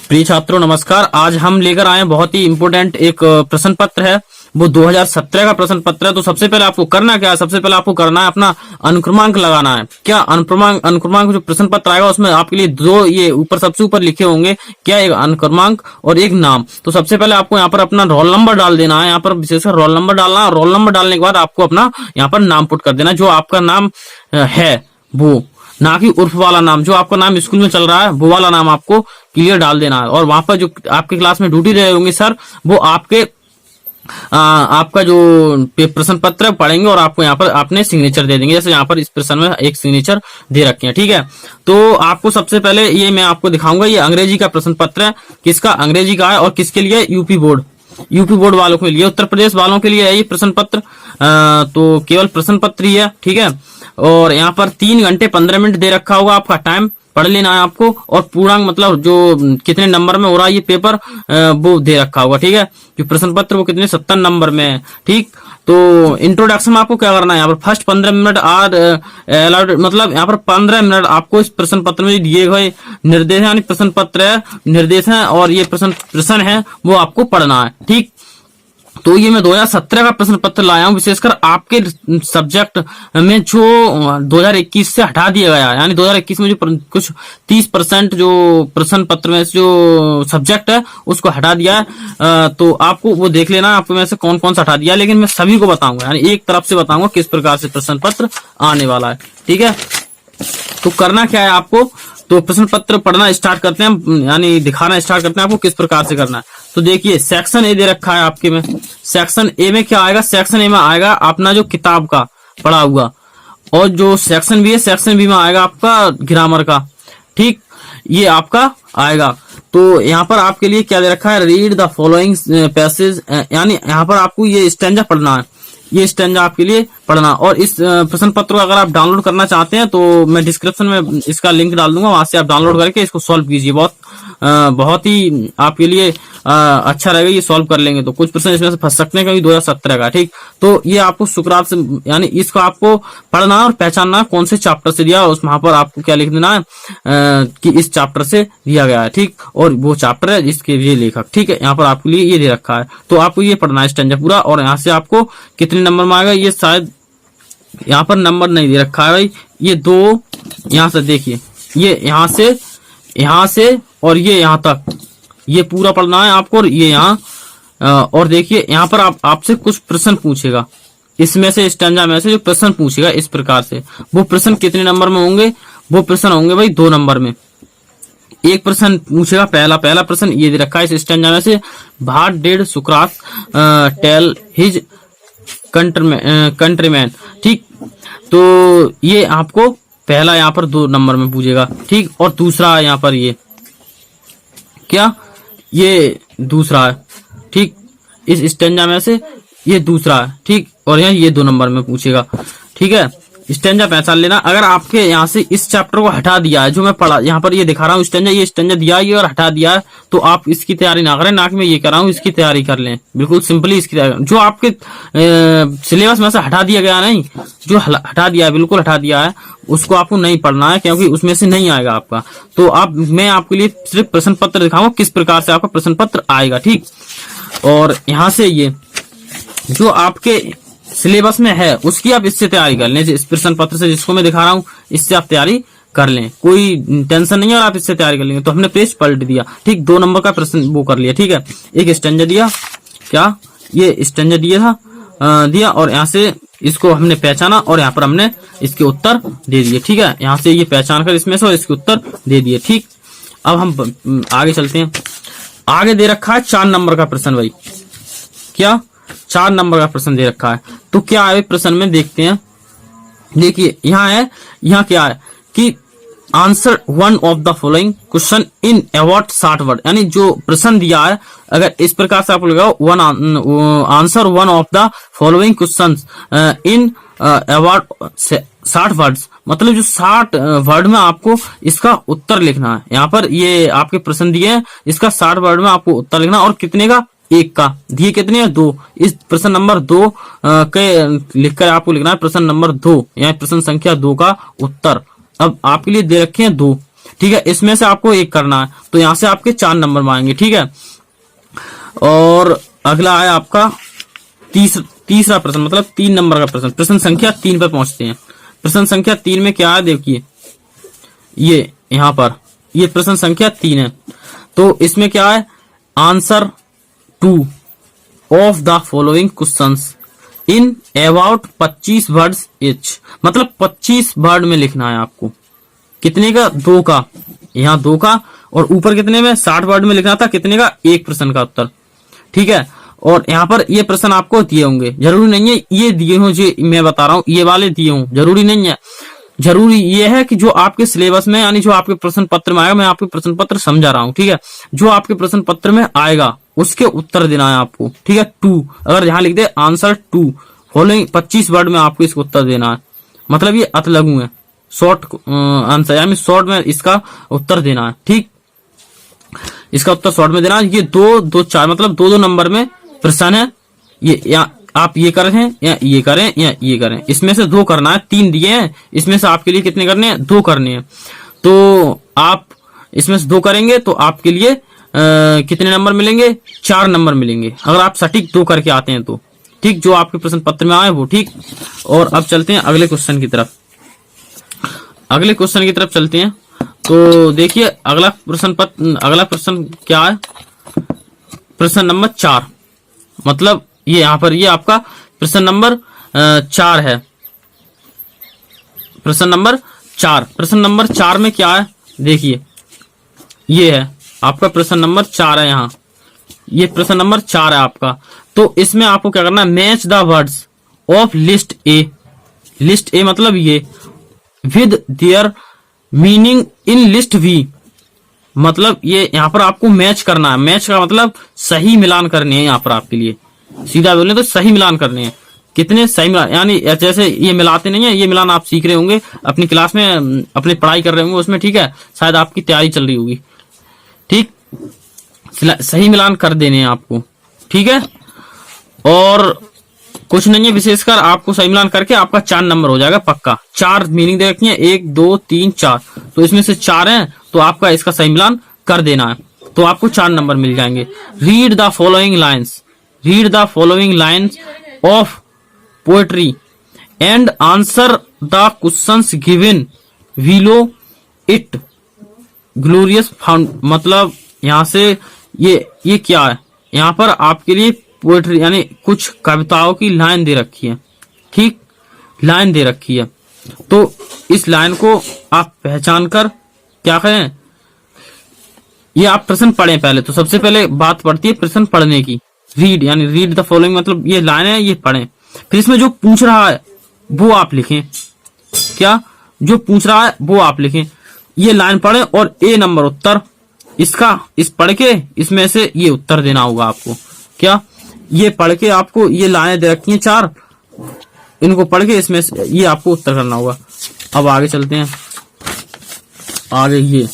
प्रिय छात्रों नमस्कार। आज हम लेकर आए बहुत ही इम्पोर्टेंट एक प्रश्न पत्र है, वो 2017 का प्रश्न पत्र है। तो सबसे पहले आपको करना क्या है, सबसे पहले आपको करना है अपना अनुक्रमांक लगाना है। क्या अनुक्रमांक जो प्रश्न पत्र आएगा उसमें आपके लिए दो ये ऊपर सबसे ऊपर लिखे होंगे, क्या एक अनुक्रमांक और एक नाम। तो सबसे पहले आपको यहाँ पर अपना रोल नंबर डाल देना है, यहाँ पर विशेषकर रोल नंबर डालना है। रोल नंबर डालने के बाद आपको अपना यहाँ पर नाम पुट कर देना, जो आपका नाम है वो, ना कि उर्फ वाला नाम। जो आपका नाम स्कूल में चल रहा है वो वाला नाम आपको क्लियर डाल देना है। और वहां पर जो आपके क्लास में ड्यूटी रहे होंगे सर, वो आपका जो प्रश्न पत्र पढ़ेंगे और आपको यहाँ पर आपने सिग्नेचर दे देंगे। जैसे यहाँ पर इस प्रश्न में एक सिग्नेचर दे रखे हैं, ठीक है। तो आपको सबसे पहले ये मैं आपको दिखाऊंगा, ये अंग्रेजी का प्रश्न पत्र है। किसका? अंग्रेजी का है। और किसके लिए? यूपी बोर्ड वालों के लिए, उत्तर प्रदेश वालों के लिए है ये प्रश्न पत्र। तो केवल प्रश्न पत्र ही है, ठीक है। और यहाँ पर 3 घंटे 15 मिनट दे रखा होगा आपका टाइम, पढ़ लेना है आपको। और पूर्णांक मतलब जो कितने नंबर में हो रहा है ये पेपर, वो दे रखा होगा, ठीक है। जो प्रश्न पत्र वो कितने 70 नंबर में है, ठीक। तो इंट्रोडक्शन में आपको क्या करना है, यहाँ पर फर्स्ट 15 मिनट अलाउड, मतलब यहाँ पर 15 मिनट आपको इस प्रश्न पत्र में दिए गए निर्देश, यानी प्रश्न पत्र है, निर्देश है और ये प्रश्न है वो आपको पढ़ना है, ठीक। तो ये मैं 2017 का प्रश्न पत्र लाया हूं, विशेषकर आपके सब्जेक्ट में जो 2021 से हटा दिया गया है। यानी 2021 में जो कुछ 30% जो प्रश्न पत्र में जो सब्जेक्ट है उसको हटा दिया है। तो आपको वो देख लेना आपको में से कौन कौन सा हटा दिया है, लेकिन मैं सभी को बताऊंगा, यानी एक तरफ से बताऊंगा किस प्रकार से प्रश्न पत्र आने वाला है, ठीक है। तो करना क्या है आपको, तो प्रश्न पत्र पढ़ना स्टार्ट करते हैं, यानी दिखाना स्टार्ट करते हैं आपको किस प्रकार से करना है। तो देखिए सेक्शन ए दे रखा है आपके में। सेक्शन ए में क्या आएगा? सेक्शन ए में आएगा अपना जो किताब का पढ़ा हुआ, और जो सेक्शन बी है, सेक्शन बी में आएगा आपका ग्रामर का, ठीक। ये आपका आएगा। तो यहाँ पर आपके लिए क्या दे रखा है? रीड द फॉलोइंग पैसेज, यानी यहाँ पर आपको ये स्टैंजा पढ़ना है, ये स्टैंजा आपके लिए पढ़ना। और इस प्रश्न पत्र को अगर आप डाउनलोड करना चाहते हैं तो मैं डिस्क्रिप्शन में इसका लिंक डाल दूंगा, वहां से आप डाउनलोड करके इसको सॉल्व कीजिए। बहुत ही आपके लिए अच्छा रहेगा, ये सॉल्व कर लेंगे तो कुछ प्रश्न इसमें से फंस सकते हैं, क्योंकि 2017 का, ठीक। तो ये आपको शुक्रात से, यानी इसको आपको पढ़ना और पहचानना कौन से चैप्टर से दिया, उस वहां पर आपको क्या लिख देना है कि इस चैप्टर से दिया गया है, ठीक। और वो चैप्टर है जिसके ये लेखक, ठीक है। यहाँ पर आपके लिए ये दे रखा है, तो आपको ये पढ़ना है स्टैंजा पूरा। और यहाँ से आपको कितने नंबर में आएगा, ये शायद यहाँ पर नंबर नहीं दे रखा है भाई, ये 2 यहाँ से देखिए, ये यहाँ से और ये यहाँ तक, ये पूरा पढ़ना है आपको। और ये यहाँ और देखिए यहाँ पर आपसे कुछ प्रश्न पूछेगा, इसमें से स्टैंजा में से जो प्रश्न पूछेगा इस प्रकार से, वो प्रश्न कितने नंबर में होंगे? वो प्रश्न होंगे भाई 2 नंबर में। एक प्रश्न पूछेगा, पहला प्रश्न ये दे रखा है इस स्टैंजा में से, भाट did Sukrat tell his countryman, ठीक। तो ये आपको पहला यहाँ पर 2 नंबर में पूछेगा, ठीक। और दूसरा यहाँ पर ये क्या, ये दूसरा है, ठीक। इस स्टैंजा में से ये दूसरा है, ठीक। और यहाँ ये 2 नंबर में पूछेगा, ठीक है। स्टैंजा पहचान लेना। अगर आपके यहाँ से इस चैप्टर को हटा दिया है, जो मैं पढ़ा यहाँ पर ये दिखा रहा हूँ स्टैंजा, ये स्टैंजा दिया है और हटा दिया है, तो आप इसकी तैयारी ना करें, ना कि मैं ये कर रहा हूँ इसकी तैयारी कर लें। बिल्कुल सिंपली इसकी तैयारी, जो आपके सिलेबस में से हटा दिया गया नहीं, जो हटा दिया है, बिल्कुल हटा दिया है, उसको आपको नहीं पढ़ना है, क्योंकि उसमें से नहीं आएगा आपका। तो मैं आपके लिए सिर्फ प्रश्न पत्र दिखाऊंगा किस प्रकार से आपका प्रश्न पत्र आएगा, ठीक। और यहाँ से ये जो आपके सिलेबस में है उसकी आप इससे तैयारी कर लें, इस प्रश्न पत्र से जिसको मैं दिखा रहा हूँ, इससे आप तैयारी कर लें, कोई टेंशन नहीं है। और आप इससे तैयारी कर लेंगे तो हमने पेज पलट दिया, ठीक। 2 नंबर का प्रश्न वो कर लिया, ठीक है। एक स्टैंजा दिया, क्या ये स्टैंजा दिया था, और यहाँ से इसको हमने पहचाना और यहाँ पर हमने इसके उत्तर दे दिए, ठीक है। यहाँ से ये पहचान कर इसमें से और इसके उत्तर दे दिए, ठीक। अब हम आगे चलते हैं। आगे दे रखा है 4 नंबर का प्रश्न भाई, क्या 4 नंबर का प्रश्न दे रखा है। तो क्या है प्रश्न में, देखते हैं। देखिए यहाँ क्या है कि answer 1 of the following question in about 60 word, यानी जो प्रश्न दिया है, अगर इस प्रकार से आप लगाओ answer 1 of the following question in about 60 words, मतलब जो 60 वर्ड में आपको इसका उत्तर लिखना है। यहाँ पर ये आपके प्रश्न दिए हैं, इसका 60 वर्ड में आपको उत्तर लिखना, और कितने का? 1 का। दिए कितने हैं? 2। इस प्रश्न नंबर 2 के लिखकर आपको लिखना है प्रश्न नंबर 2, यानी प्रश्न संख्या 2 का उत्तर। अब आपके लिए दे रखे हैं 2, ठीक है, इसमें से आपको एक करना है, तो यहाँ से आपके 4 नंबर आएंगे। ठीक है, और अगला है आपका तीसरा प्रश्न, मतलब 3 नंबर का प्रश्न। प्रश्न संख्या 3 पर पहुंचते हैं। प्रश्न संख्या 3 में क्या है, देखिए ये यहाँ पर ये प्रश्न संख्या 3 है। तो इसमें क्या है, answer 2 of the following questions in about 25 words etch, मतलब 25 वर्ड में लिखना है आपको। कितने का, 2 का, यहाँ 2 का, और ऊपर कितने में, 60 वर्ड में लिखना था। कितने का, एक प्रश्न का उत्तर। ठीक है, और यहाँ पर ये प्रश्न आपको दिए होंगे, जरूरी नहीं है ये दिए हों जो मैं बता रहा हूँ, ये वाले दिए हों, जरूरी नहीं है। जरूरी ये है कि जो आपके सिलेबस में, यानी जो आपके प्रश्न पत्र में आएगा, मैं आपके प्रश्न पत्र समझा रहा हूँ। ठीक है, जो आपके प्रश्न पत्र में आएगा उसके उत्तर देना है आपको। ठीक है, 2, अगर यहाँ लिख दे आंसर 2 फॉलोइंग 25 वर्ड में आपको इसको उत्तर देना है, मतलब ये अत लघु है, शॉर्ट आंसर, यानी शॉर्ट में इसका उत्तर देना है। ठीक, इसका उत्तर शॉर्ट में देना है। ये 2, 2, 4, मतलब 2-2 नंबर में प्रश्न है। ये या आप ये करें या ये करें या ये करें, इसमें से 2 करना है। 3 दिए हैं, इसमें से आपके लिए कितने करने हैं, 2 करने हैं। तो आप इसमें से 2 करेंगे तो आपके लिए कितने नंबर मिलेंगे, 4 नंबर मिलेंगे, अगर आप सटीक 2 करके आते हैं तो। ठीक, जो आपके प्रश्न पत्र में आए वो। ठीक, और अब चलते हैं अगले क्वेश्चन की तरफ। अगले क्वेश्चन की तरफ चलते हैं। तो देखिए अगला प्रश्न क्या है, प्रश्न नंबर 4, मतलब ये यहाँ पर ये आपका प्रश्न नंबर 4 है। प्रश्न नंबर 4, प्रश्न नंबर 4 में क्या है, देखिए ये है आपका प्रश्न नंबर 4 है। यहाँ ये प्रश्न नंबर 4 है आपका। तो इसमें आपको क्या करना है, match the words of list A, list A मतलब ये, with their meaning in list B, मतलब ये यहाँ पर आपको मैच करना है। मैच का मतलब सही मिलान करने हैं, यहाँ पर आपके लिए सीधा बोले तो सही मिलान करने हैं। कितने सही मिलान, यानी जैसे ये मिलाते नहीं है, ये मिलान आप सीख रहे होंगे अपनी क्लास में, अपनी पढ़ाई कर रहे होंगे उसमें। ठीक है, शायद आपकी तैयारी चल रही होगी। ठीक, सही मिलान कर देने हैं आपको। ठीक है, और कुछ नहीं है विशेषकर, आपको सही मिलान करके आपका 4 नंबर हो जाएगा पक्का। 4 मीनिंग दे रखी है, 1, 2, 3, 4, तो इसमें से 4 हैं, तो आपका इसका सही मिलान कर देना है, तो आपको 4 नंबर मिल जाएंगे। Read the following lines, read the following lines of poetry and answer the questions given below it glorious found, मतलब यहाँ से ये क्या है, यहाँ पर आपके लिए पोएट्री यानी कुछ कविताओं की लाइन दे रखी है। ठीक, लाइन दे रखी है, तो इस लाइन को आप पहचान कर क्या करें, ये आप प्रश्न पढ़ें पहले। तो सबसे पहले बात पड़ती है प्रश्न पढ़ने की। रीड यानी रीड द फॉलोइंग, मतलब ये लाइन है, ये पढ़ें। फिर इसमें जो पूछ रहा है वो आप लिखें, क्या जो पूछ रहा है वो आप लिखें, ये लाइन पढ़ें और ए नंबर उत्तर इसका, इस पढ़ के इसमें से ये उत्तर देना होगा आपको। क्या, ये पढ़ के आपको ये लाइनें दे रखी हैं 4, इनको पढ़ के इसमें से ये आपको उत्तर करना होगा। अब आगे चलते हैं। आगे ये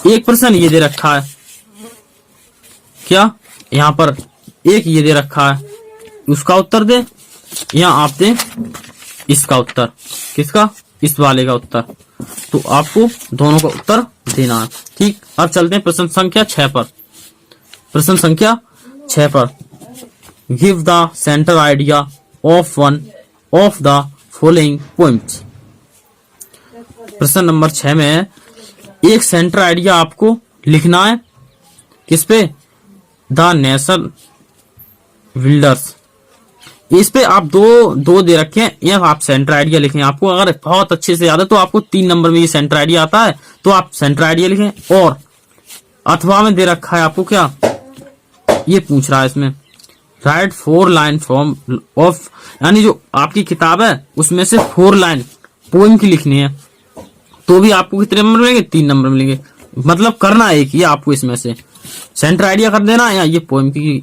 एक प्रश्न ये दे रखा है, क्या यहाँ पर एक ये दे रखा है, उसका उत्तर दे, यहाँ आप दे इसका उत्तर। किसका, इस वाले का उत्तर। तो आपको दोनों का उत्तर देना है। ठीक, अब चलते हैं प्रश्न संख्या 6 पर। प्रश्न संख्या 6 पर, give the centre idea of one of the following poems. प्रश्न नंबर 6 में एक सेंटर आइडिया आपको लिखना है, किस पे, द नेशन बिल्डर्स। इस पे आप दो दे रखे हैं, या आप सेंटर आइडिया लिखें। आपको अगर बहुत अच्छे से याद है तो आपको 3 नंबर में ये सेंटर आइडिया आता है, तो आप सेंटर आइडिया लिखें। और अथवा में दे रखा है आपको, क्या ये पूछ रहा है इसमें, राइट 4 लाइन फ्रॉम ऑफ, यानी जो आपकी किताब है उसमें से 4 लाइन पोएम की लिखनी है, तो भी आपको कितने नंबर मिलेंगे, 3 नंबर मिलेंगे। मतलब करना एक ही आपको, इसमें से सेंटर आइडिया कर देना, या ये पोएम की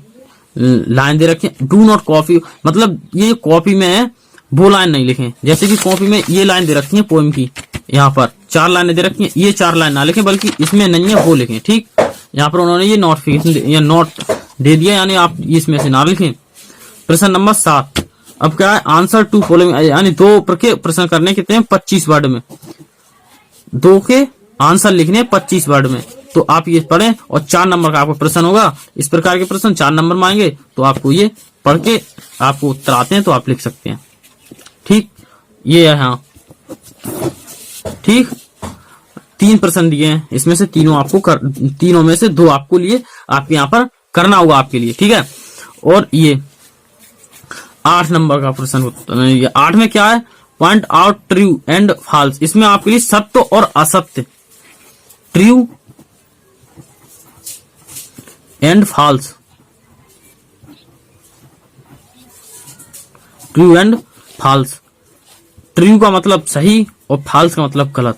लाइन दे रखी है। डू नॉट कॉपी, मतलब ये कॉपी में है वो लाइन नहीं लिखें। जैसे कि कॉपी में ये लाइन दे रखी है पोएम की, यहाँ पर 4 लाइनें दे रखी हैं, ये 4 लाइन ना लिखें, बल्कि इसमें नहीं है वो लिखें। ठीक, यहाँ पर उन्होंने ये नोटिफिकेशन या नोट दे दिया, यानी आप इसमें से ना लिखें। प्रश्न नंबर 7, अब क्या है, आंसर टू फॉलोइंग, यानी 2 प्रश्न करने कितने हैं, 25 वर्ड में। 2 के आंसर लिखने 25 वर्ड में। तो आप ये पढ़ें और 4 नंबर का आपको प्रश्न होगा। इस प्रकार के प्रश्न 4 नंबर में आएंगे, तो आपको ये पढ़ के आपको उत्तर आते हैं तो आप लिख सकते हैं। ठीक, ये है। हाँ ठीक, 3 प्रश्न दिए हैं, इसमें से तीनों में से 2 आपको लिए आपके यहाँ पर करना होगा आपके लिए। ठीक है, और ये 8 नंबर का प्रश्न, 8 में क्या है, point out true and false. इसमें आपके लिए सत्य और असत्य, true and false, true and false. True का मतलब सही और फॉल्स का मतलब गलत।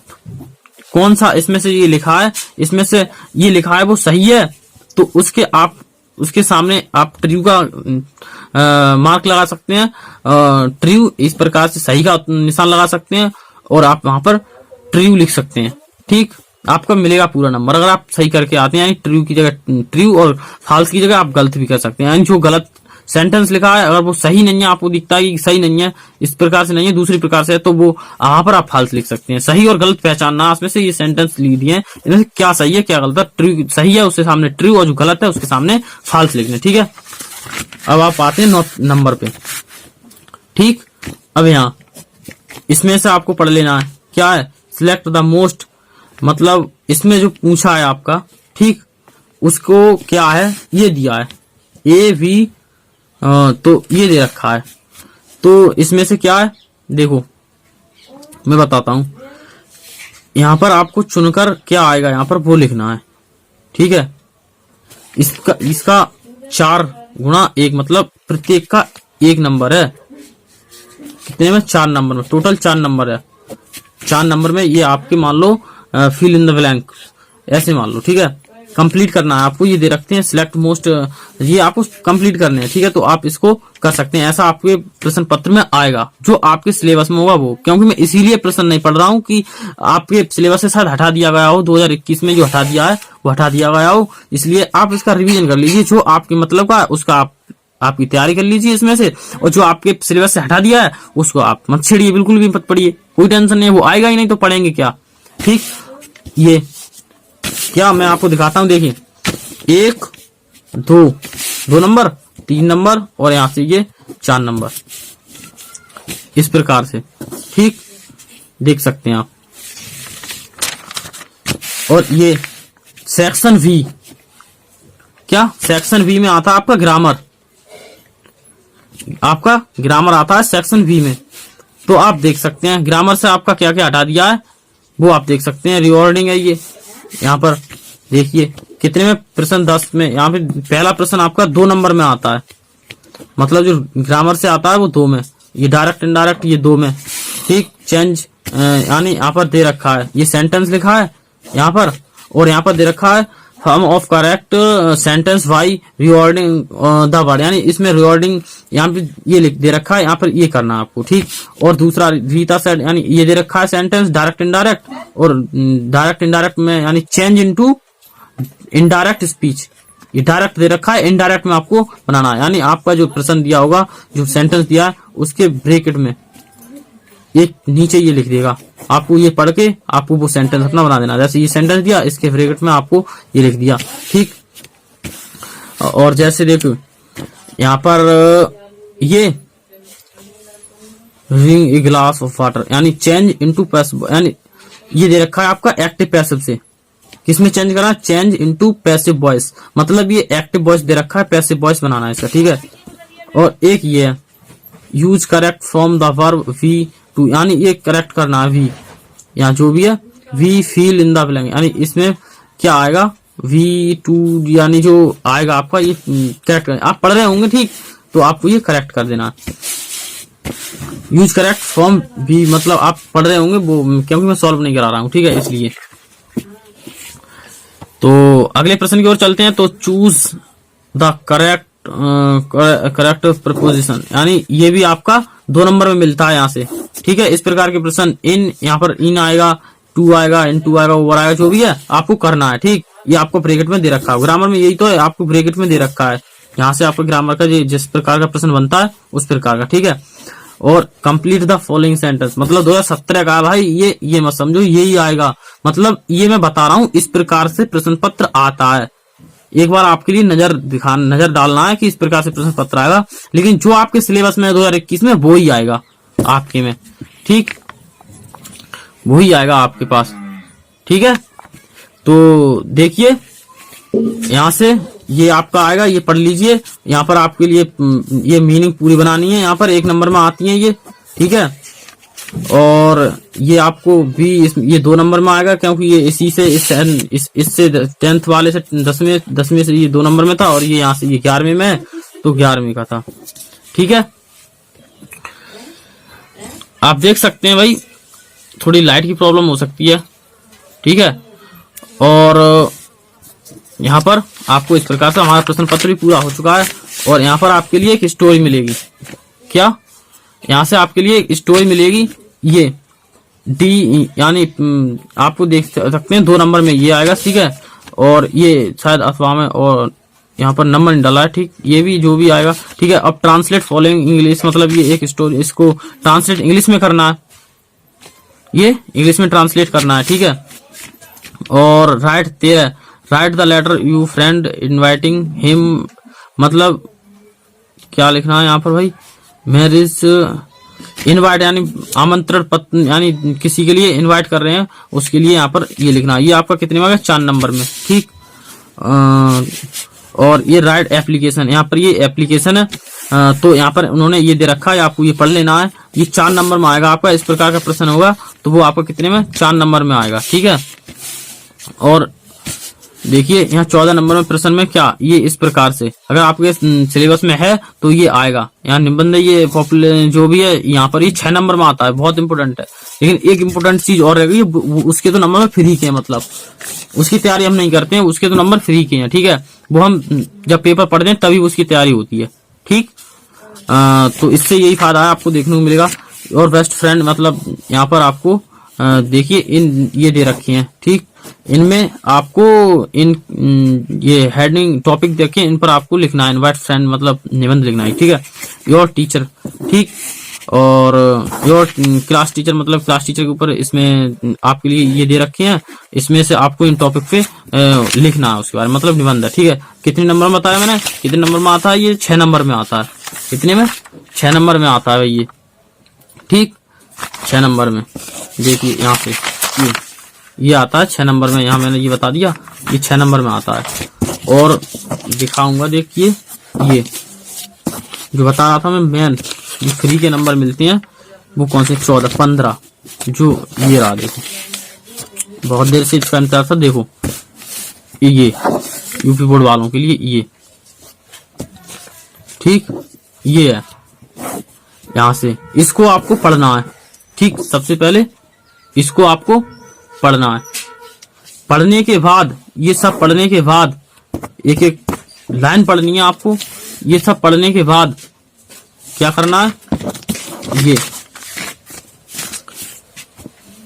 कौन सा इसमें से ये लिखा है, इसमें से ये लिखा है वो सही है, तो उसके सामने आप ट्रू का मार्क लगा सकते हैं, ट्रू इस प्रकार से सही का निशान लगा सकते हैं, और आप वहां पर ट्रू लिख सकते हैं। ठीक, आपका मिलेगा पूरा नंबर अगर आप सही करके आते हैं। ट्रू की जगह ट्रू और फॉल्स की जगह आप गलत भी कर सकते हैं। जो गलत सेंटेंस लिखा है अगर वो सही नहीं है, आपको दिखता है कि सही नहीं है, इस प्रकार से नहीं है, दूसरी प्रकार से है, तो वो वहां पर आप फॉल्स लिख सकते हैं। सही और गलत पहचानना, इसमें से ये सेंटेंस लिख दिए हैं, इनमें से क्या सही है क्या गलत है। ट्रू सही है उसके सामने ट्रू, और जो गलत है उसके सामने फॉल्स लिखने। ठीक है, अब आप आते हैं 9 नंबर पे। ठीक, अब यहाँ इसमें से आपको पढ़ लेना है, क्या है, सिलेक्ट द मोस्ट, मतलब इसमें जो पूछा है आपका, ठीक, उसको क्या है, ये दिया है A, V, तो ये दे रखा है। तो इसमें से क्या है, देखो मैं बताता हूं। यहां पर आपको चुनकर क्या आएगा, यहां पर वो लिखना है। ठीक है, इसका 4 गुणा 1, मतलब प्रत्येक का 1 नंबर है। कितने में, 4 नंबर में, टोटल 4 नंबर है। 4 नंबर में ये आपके मान लो फिल इन द ब्लैंक ऐसे मान लो। ठीक है, कंप्लीट करना है आपको, ये दे रखते हैं सिलेक्ट मोस्ट, ये आपको कंप्लीट करने हैं। ठीक है, तो आप इसको कर सकते हैं। ऐसा आपके प्रश्न पत्र में आएगा जो आपके सिलेबस में होगा वो, क्योंकि मैं इसीलिए प्रश्न नहीं पढ़ रहा हूँ कि आपके सिलेबस से शायद हटा दिया गया हो, 2021 में जो हटा दिया है वो हटा दिया गया हो, इसलिए आप इसका रिवीजन कर लीजिए। जो आपके मतलब का उसका आपकी तैयारी कर लीजिए इसमें से, और जो आपके सिलेबस से हटा दिया है उसको आप मत छेड़िए, बिल्कुल भी मत पढ़िए, कोई टेंशन नहीं है, वो आएगा ही नहीं तो पढ़ेंगे क्या। ठीक, ये क्या मैं आपको दिखाता हूं, देखिए 1, 2 नंबर, 3 नंबर, और यहां से ये 4 नंबर, इस प्रकार से। ठीक, देख सकते हैं आप। और ये सेक्शन V, क्या सेक्शन V में आता है आपका ग्रामर, आपका ग्रामर आता है सेक्शन V में। तो आप देख सकते हैं ग्रामर से आपका क्या क्या हटा दिया है वो आप देख सकते हैं। रिवॉर्डिंग है ये, यहाँ पर देखिए कितने में, प्रश्न 10 में। यहाँ पे पहला प्रश्न आपका 2 नंबर में आता है, मतलब जो ग्रामर से आता है वो 2 में, ये डायरेक्ट इनडायरेक्ट ये 2 में। ठीक, चेंज यानी यहाँ पर दे रखा है, ये सेंटेंस लिखा है यहाँ पर, और यहाँ पर दे रखा है form of correct sentence by rewarding the word, यानी इसमें रिवॉर्डिंग यहाँ पे ये लिख दे रखा है, यहाँ पर ये करना है आपको। ठीक, और दूसरा रीता सेट, यानी ये दे रखा है सेंटेंस डायरेक्ट इनडायरेक्ट, और डायरेक्ट इनडायरेक्ट में यानी चेंज इनटू इनडायरेक्ट स्पीच, ये डायरेक्ट दे रखा है, इनडायरेक्ट में आपको बनाना है। यानी आपका जो प्रश्न दिया होगा, जो सेंटेंस दिया है उसके ब्रैकेट में एक नीचे ये लिख देगा, आपको ये पढ़ के आपको वो सेंटेंस अपना बना देना। जैसे ये सेंटेंस दिया, इसके ब्रैकेट में आपको ये लिख दिया। ठीक, और जैसे देखो यहाँ पर ये drink a glass of water, यानी चेंज इनटू पैसिव, यानी ये दे रखा है आपका एक्टिव पैसिव से, किसमें चेंज करना, चेंज इनटू पैसिव वॉइस, मतलब ये एक्टिव वॉइस दे रखा है, पैसिव वॉइस बनाना है इसका। ठीक है, और एक ये है use correct from the verb V two, यानी ये करेक्ट करना है वी, यहाँ जो भी है we fill in the blank, यानी इसमें क्या आएगा वी टू, यानी जो आएगा आपका ये करेक्ट, आप पढ़ रहे होंगे ठीक, तो आपको ये करेक्ट कर देना। यूज करेक्ट फ्रॉम वी मतलब आप पढ़ रहे होंगे वो, क्योंकि मैं सॉल्व नहीं करा रहा हूँ। ठीक है, इसलिए। तो अगले प्रश्न की ओर चलते हैं। तो चूज द करेक्ट प्रपोजिशन, यानी ये भी आपका 2 नंबर में मिलता है यहाँ से। ठीक है, इस प्रकार के प्रश्न इन, यहाँ पर इन आएगा, टू आएगा, इन टू आएगा, ओवर आएगा, जो भी है आपको करना है। ठीक, ये आपको ब्रैकेट में दे रखा है, ग्रामर में यही तो है, आपको ब्रैकेट में दे रखा है। यहाँ से आपको ग्रामर का जिस प्रकार का प्रश्न बनता है उस प्रकार का। ठीक है, और कंप्लीट द फॉलोइंग सेंटेंस, मतलब 2017 का भाई, ये मत समझो यही आएगा, मतलब ये मैं बता रहा हूँ इस प्रकार से प्रश्न पत्र आता है। एक बार आपके लिए नजर डालना है कि इस प्रकार से प्रश्न पत्र आएगा, लेकिन जो आपके सिलेबस में 2021 में वो ही आएगा आपके में, ठीक, वही आएगा आपके पास, ठीक है। तो देखिए यहां से ये आपका आएगा, ये पढ़ लीजिए। यहाँ पर आपके लिए ये मीनिंग पूरी बनानी है, यहाँ पर 1 नंबर में आती है ये, ठीक है। और ये आपको भी ये 2 नंबर में आएगा, क्योंकि ये इसी से इससे 10th वाले से 10वीं से ये 2 नंबर में था, और ये यहाँ से ये 11वीं में है, तो 11वीं का था, ठीक है। आप देख सकते हैं भाई थोड़ी लाइट की प्रॉब्लम हो सकती है, ठीक है। और यहाँ पर आपको इस प्रकार से हमारा प्रश्न पत्र भी पूरा हो चुका है, और यहाँ पर आपके लिए एक स्टोरी मिलेगी। क्या? यहाँ से आपके लिए एक स्टोरी मिलेगी, ये डी यानी आपको देख सकते हैं 2 नंबर में ये आएगा, ठीक है। और ये शायद अथवा में, और यहाँ पर नंबर नहीं डाला है, ठीक, ये भी जो भी आएगा, ठीक है। अब ट्रांसलेट फॉलोइंग इंग्लिश, मतलब ये एक स्टोरी, इसको ट्रांसलेट इंग्लिश में करना है, ये इंग्लिश में ट्रांसलेट करना है, ठीक है। और write the letter you friend inviting him, मतलब क्या लिखना है यहाँ पर भाई, मैरिज इनवाइट यानी आमंत्रण पत्र, यानी किसी के लिए इनवाइट कर रहे हैं उसके लिए यहाँ पर ये लिखना है। ये आपका कितने में आ गया? 4 नंबर में, ठीक। और ये राइट एप्लीकेशन, यहाँ पर ये एप्लीकेशन है, तो यहाँ पर उन्होंने ये दे रखा है, आपको ये पढ़ लेना है। ये 4 नंबर में आएगा आपका, इस प्रकार का प्रश्न होगा तो वो आपका कितने में? 4 नंबर में आएगा, ठीक है। और देखिए यहाँ 14 नंबर में प्रश्न में क्या, ये इस प्रकार से अगर आपके सिलेबस में है तो ये आएगा। यहाँ निबंध ये पॉपुलर जो भी है यहाँ पर ये 6 नंबर में आता है, बहुत इंपोर्टेंट है। लेकिन एक इंपोर्टेंट चीज और रहेगी, उसके तो नंबर में फ्री के हैं, मतलब उसकी तैयारी हम नहीं करते हैं, उसके तो नंबर फ्री के हैं, ठीक है। वो हम जब पेपर पढ़ते हैं तभी उसकी तैयारी होती है, ठीक। तो इससे यही फायदा है आपको देखने को मिलेगा। और बेस्ट फ्रेंड, मतलब यहाँ पर आपको देखिए इन ये दे रखी हैं, ठीक। इनमें आपको ये हेडिंग टॉपिक देखिए, इन पर आपको लिखना है इनवाइट फ्रेंड, मतलब निबंध लिखना है, ठीक है। योर टीचर, ठीक। और योर क्लास टीचर, मतलब क्लास टीचर के ऊपर इसमें आपके लिए ये दे रखे हैं, इसमें से आपको इन टॉपिक पे लिखना है उसके बारे में, मतलब निबंध है, ठीक है। कितने नंबर में बताया मैंने, कितने नंबर में आता है? ये 6 नंबर में आता है। कितने में? 6 नंबर में आता है ये, ठीक, 6 नंबर में। देखिए यहाँ पे ये आता है 6 नंबर में, यहाँ मैंने ये बता दिया, ये 6 नंबर में आता है। और दिखाऊंगा, देखिए ये जो बता रहा था मैं, मेन जो फ्री के नंबर मिलते हैं वो कौन से? 14, 15, जो ये रहा, देखो बहुत देर से इसका इंतजार था, देखो ये यूपी बोर्ड वालों के लिए ये, ठीक, ये है। यहाँ से इसको आपको पढ़ना है, ठीक। सबसे पहले इसको आपको पढ़ना है, पढ़ने के बाद ये सब पढ़ने के बाद एक एक लाइन पढ़नी है आपको। ये सब पढ़ने के बाद क्या करना है?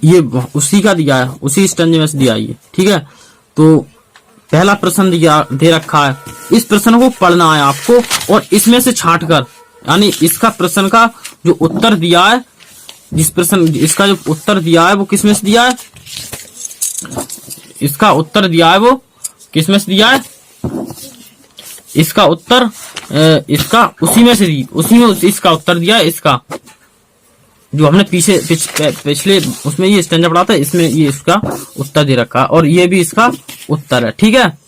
ये उसी का दिया है, उसी स्टैंजे में से दिया है ये, ठीक है। तो पहला प्रश्न दे रखा है, इस प्रश्न को पढ़ना है आपको, और इसमें से छांट कर, यानी इसका प्रश्न का जो उत्तर दिया है, जिस प्रश्न इसका जो उत्तर दिया है वो किसमें से दिया है? इसका उत्तर दिया है वो किसमें से दिया है? इसका उत्तर इसका उसी में से उसी में इसका उत्तर दिया है, इसका जो हमने पिछले उसमें ये स्टैंजा पढ़ा था, इसमें ये इसका उत्तर दे रखा है, और ये भी इसका उत्तर है, ठीक है।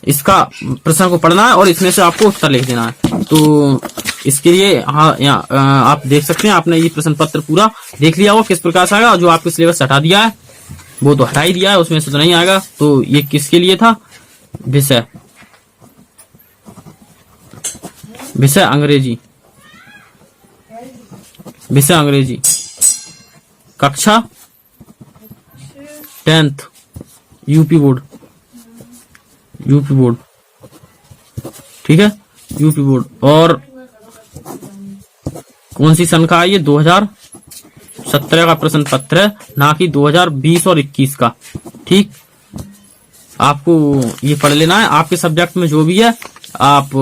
इसका प्रश्न को पढ़ना है और इसमें से आपको उत्तर लिख देना है। तो इसके लिए हाँ, यहाँ आप देख सकते हैं, आपने ये प्रश्न पत्र पूरा देख लिया होगा किस प्रकार से आएगा। जो आपके सिलेबस हटा दिया है वो तो हटा ही दिया है, उसमें से तो नहीं आएगा। तो ये किसके लिए था? विषय अंग्रेजी, विषय अंग्रेजी, कक्षा 10th, यूपी बोर्ड, ठीक है, यूपी बोर्ड। और कौन सी सन का है ये? 2017 का प्रश्न पत्र है, ना कि 2020 और 21 का, ठीक। आपको ये पढ़ लेना है, आपके सब्जेक्ट में जो भी है आप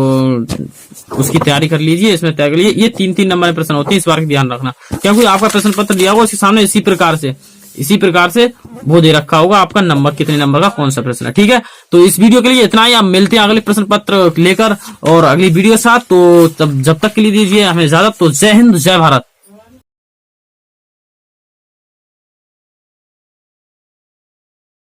उसकी तैयारी कर लीजिए, इसमें तैयारी कर लीजिए। ये 3-3 नंबर में प्रश्न होते हैं, इस बार का ध्यान रखना, क्योंकि आपका प्रश्न पत्र दिया होगा उसके सामने इसी प्रकार से वो दे रखा होगा आपका नंबर, कितने नंबर का कौन सा प्रश्न है। ठीक है, तो इस वीडियो के लिए इतना ही। आप मिलते हैं अगले प्रश्न पत्र लेकर और अगली वीडियो के साथ। तो तब जब तक के लिए दीजिए हमें इजाजत। तो जय हिंद, जय भारत।